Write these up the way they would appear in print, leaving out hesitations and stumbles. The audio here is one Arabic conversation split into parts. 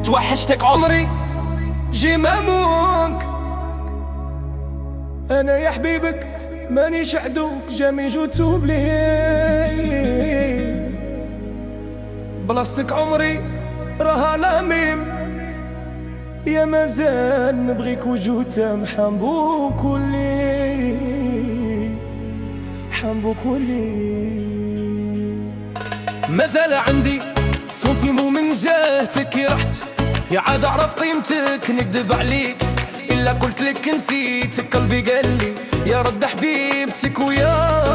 توحشتك عمري جي مامونك، انا يا حبيبك مانيش عدوك، جامي جوتوب لي بلاصتك عمري راها لاميم، يا مازال نبغيك وجوتام حنبوك ولي حنبوك ولي. مازال عندي سنتيمو من جهتك، كي رحت يا عاد اعرف قيمتك، نكذب عليك الا قلت لك نسيتك، قلبي قال لي يا رد حبيبتك ويا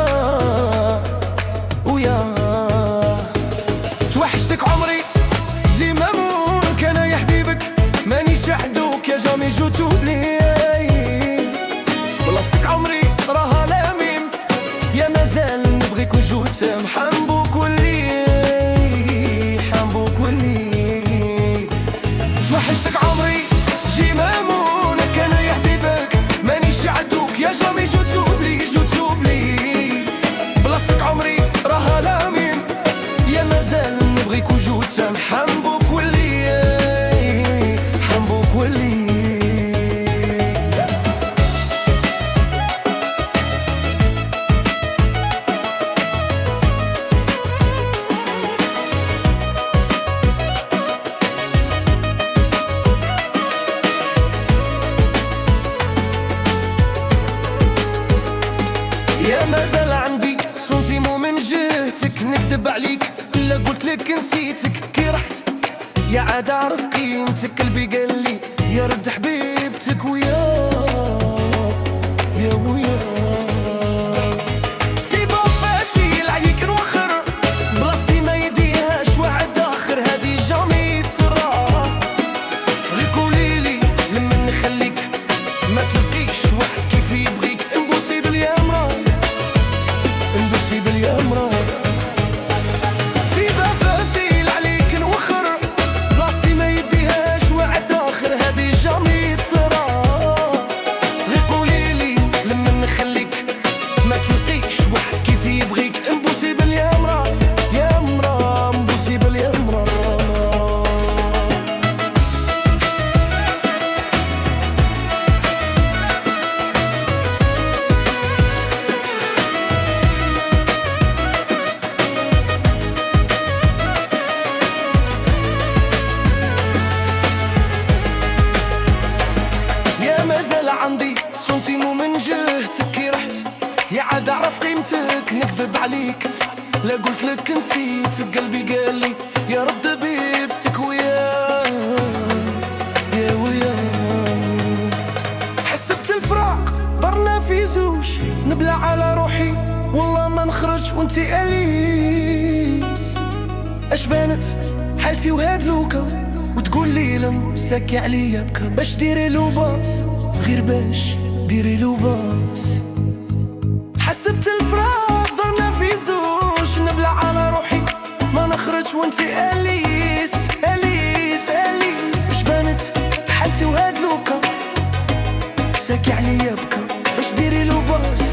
توحشتك عمري جي مامونك، انا يا حبيبك مانيش عدوك، يا جامي جوتوب لي بلاصتك عمري راها لاميم، يا مازال نبغيك وجوتام حنبوك ولي حنبوك ولي. توحشتك عمري جي مامونك، انا يا حبيبك مانيش عدوك، يا جامي جوتوب لي جوتوب لي بلاصتك عمري راها لاميم، يا مازال نبغيك وجوتام حنبوك ولي حنبوك ولي. يا مازال عندي سنتيمو من جهتك، نكذب عليك الا قلت لك نسيتك، كي رحت يا عاد اعرف قيمتك، قلبي قال لي يا رد حبيبتك ويا سي بون فاسيل عليك نوخر، بلاصتي ما يديهاش واحد اخر، هادي جامي تصرا، غير قوليلي لما نخليك ما تلقيش واحد كيف يبغيك، امبوسيبل يا مرا امبوسيبل يا مرا. سيبا فاسيل عليك نوخر، بلاصتي ما يديهاش واحد اخر، هادي جامي تصرا، غير قوليلي لما نخليك ما تلقيش واحد كيف يبغيك، امبوسيبل يا مرا يا مرا امبوسيبل يا مرا. يا مازال عندي سنتيمو من جهتك، كي رحت يا عاد اعرف قيمتك، نكذب عليك لا قلت لك نسيتك، قلبي قال لي يا رد حبيبتك ويا حسبت الفراق برنا في زوج، نبلع على روحي والله ما نخرج وانتي اليس، اش بانت حالتي وهاد لوكا، وتقول لي لمساكي عليا بكا، باش ديري له باص غير باش ديري له باص. حسبت الفراق ضرنا في زوج، نبلع على روحي ما نخرج وانتي اليس اليس اليس، اش بانت حالتي وهاد لوكا، ساكي عليا بكا باش ديري له باص